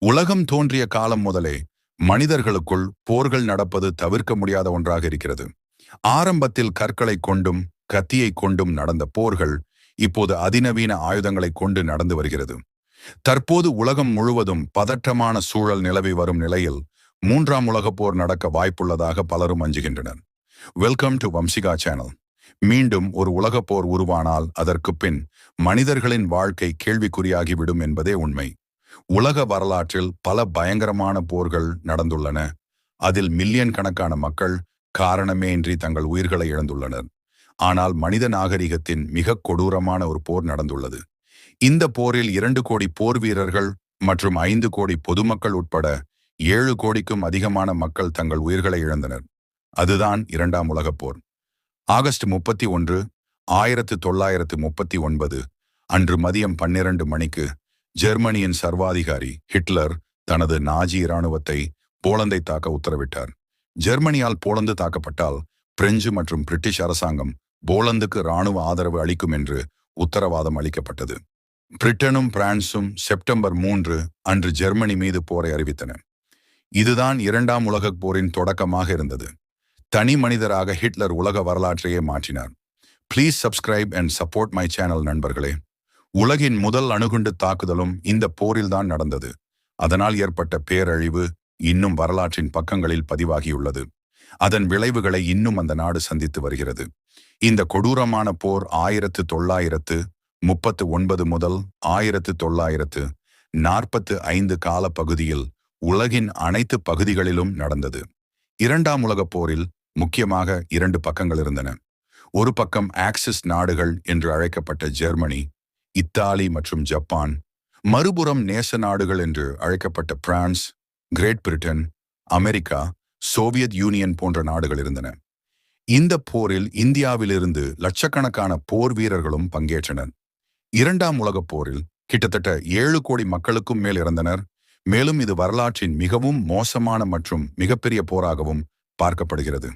உலகம் தோன்றிய காலம் முதலே மனிதர்களுக்குள் போர்கள் நடப்பது தவிர்க்க முடியாத ஒன்றாக இருக்கிறது. ஆரம்பத்தில் கற்களை கொண்டும் கத்தியை கொண்டும் நடந்த போர்கள் இப்போது அதிநவீன ஆயுதங்களை கொண்டு நடந்து வருகிறது. தற்போது உலகம் முழுவதும் பதற்றமான சூழல் நிலவி வரும் நிலையில் 3ஆம் உலகப் போர் நடக்க வாய்ப்புள்ளதாக பலரும் அஞ்சுகின்றனர். Welcome to Vamsika channel. மீண்டும் ஒரு உலகப் போர் உருவானால் அதற்கு பின் மனிதர்களின் வாழ்க்கை கேள்விக்குறியாகிவிடும் என்பதே உண்மை. உலக வரலாற்றில் பல பயங்கரமான போர்கள் நடந்துள்ளன. அதில் மில்லியன் கணக்கான மக்கள் காரணமே இன்றி தங்கள் உயிர்களை இழந்துள்ளனர். ஆனால் மனித நாகரிகத்தின் மிக கொடூரமான ஒரு போர் நடந்துள்ளது. இந்த போரில் 2 கோடி போர் வீரர்கள் மற்றும் 5 கோடி பொதுமக்கள் உட்பட 7 கோடிக்கும் அதிகமான மக்கள் தங்கள் உயிர்களை இழந்தனர். அதுதான் 2ஆம் உலகப் போர். ஆகஸ்ட் 31, 1939 அன்று மதியம் 12 மணிக்கு ஜெர்மனியின் சர்வாதிகாரி ஹிட்லர் தனது நாஜி இராணுவத்தை போலந்தை தாக்க உத்தரவிட்டார். ஜெர்மனியால் போலந்து தாக்கப்பட்டால் பிரெஞ்சு மற்றும் பிரிட்டிஷ் அரசாங்கம் போலந்துக்கு இராணுவ ஆதரவு அளிக்கும் என்று உத்தரவாதம் அளிக்கப்பட்டது. பிரிட்டனும் பிரான்சும் செப்டம்பர் 3 அன்று ஜெர்மனி மீது போரை அறிவித்தன. இதுதான் 2ஆம் உலகப் போரின் தொடக்கமாக இருந்தது. தனி மனிதராக ஹிட்லர் உலக வரலாற்றையே மாற்றினார். Please subscribe and support my channel நண்பர்களே. உலகின் முதல் அணுகுண்டு தாக்குதலும் இந்த போரில்தான் நடந்தது. அதனால் ஏற்பட்ட பேரழிவு இன்னும் வரலாற்றின் பக்கங்களில் பதிவாகியுள்ளது. அதன் விளைவுகளை இன்னும் அந்த நாடு சந்தித்து வருகிறது. இந்த கொடூரமான போர் 1939 முதல் 1945 கால பகுதியில் உலகின் அனைத்து பகுதிகளிலும் நடந்தது. 2ஆம் உலகப் போரில் முக்கியமாக 2 பக்கங்கள் இருந்தன. ஒரு பக்கம் ஆக்சிஸ் நாடுகள் என்று அழைக்கப்பட்ட ஜெர்மனி, இத்தாலி மற்றும் ஜப்பான், மறுபுறம் நேச நாடுகள் என்று அழைக்கப்பட்ட France, Great Britain, America, Soviet Union போன்ற நாடுகள் இருந்தன. இந்த போரில் இந்தியாவிலிருந்து லட்சக்கணக்கான போர் வீரர்களும் பங்கேற்றனர். 2ஆம் உலகப் போரில் கிட்டத்தட்ட 7 கோடி மக்களுக்கும் மேல் இறந்தனர். மேலும் இது வரலாற்றின் மிகவும் மோசமான மற்றும் மிகப்பெரிய போராகவும் பார்க்கப்படுகிறது.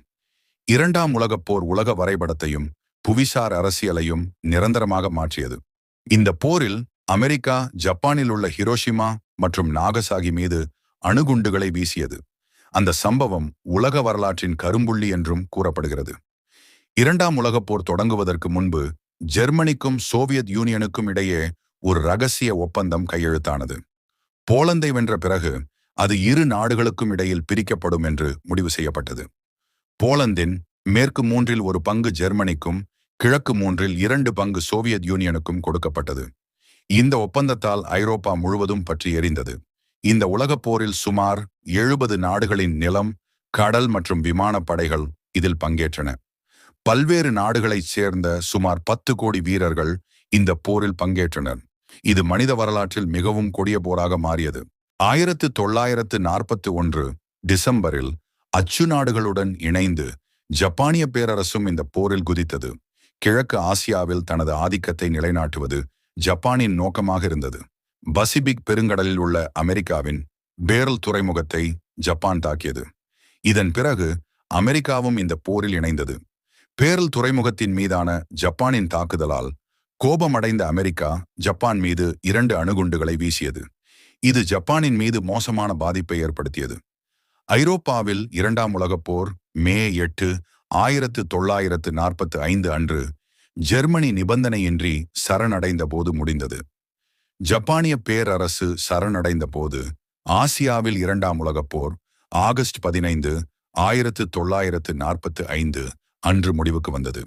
2ஆம் உலகப் போர் உலக வரைபடத்தையும் புவிசார் அரசியலையும் நிரந்தரமாக மாற்றியது. இந்த போரில் அமெரிக்கா ஜப்பானில் உள்ள ஹிரோஷிமா மற்றும் நாகசாகி மீது அணுகுண்டுகளை வீசியது. அந்த சம்பவம் உலக வரலாற்றின் கரும்புள்ளி என்றும் கூறப்படுகிறது. 2ஆம் உலகப் போர் தொடங்குவதற்கு முன்பு ஜெர்மனிக்கும் சோவியத் யூனியனுக்கும் இடையே ஒரு இரகசிய ஒப்பந்தம் கையெழுத்தானது. போலந்தை வென்ற பிறகு அது 2 நாடுகளுக்கும் இடையில் பிரிக்கப்படும் என்று முடிவு செய்யப்பட்டது. போலந்தின் மேற்கு 1/3 ஒரு பங்கு ஜெர்மனிக்கும் கிழக்கு 1/3 2 பங்கு சோவியத் யூனியனுக்கும் கொடுக்கப்பட்டது. இந்த ஒப்பந்தத்தால் ஐரோப்பா முழுவதும் பற்றி எரிந்தது. இந்த உலகப் போரில் சுமார் 70 நாடுகளின் நிலம், கடல் மற்றும் விமானப் படைகள் இதில் பங்கேற்றன. பல்வேறு நாடுகளைச் சேர்ந்த சுமார் 10 கோடி வீரர்கள் இந்த போரில் பங்கேற்றனர். இது மனித வரலாற்றில் மிகவும் கொடிய போராக மாறியது. 1941 டிசம்பரில் அச்சு நாடுகளுடன் இணைந்து ஜப்பானிய பேரரசும் இந்த போரில் குதித்தது. கிழக்கு ஆசியாவில் தனது ஆதிக்கத்தை நிலைநாட்டுவது ஜப்பானின் நோக்கமாக இருந்தது. பசிபிக் பெருங்கடலில் உள்ள அமெரிக்காவின் பேரல் துறைமுகத்தை ஜப்பான் தாக்கியது. இதன் பிறகு அமெரிக்காவும் இந்த போரில் இணைந்தது. பேரல் துறைமுகத்தின் மீதான ஜப்பானின் தாக்குதலால் கோபமடைந்த அமெரிக்கா ஜப்பான் மீது 2 அணுகுண்டுகளை வீசியது. இது ஜப்பானின் மீது மோசமான பாதிப்பை ஏற்படுத்தியது. ஐரோப்பாவில் 2ஆம் உலகப் போர் மே 8, 1945 அன்று ஜெர்மனி நிபந்தனையின்றி சரணடைந்த போது முடிந்தது. ஜப்பானிய பேரரசு சரணடைந்த போது ஆசியாவில் 2ஆம் உலகப் போர் ஆகஸ்ட் 15, 1945 அன்று முடிவுக்கு வந்தது.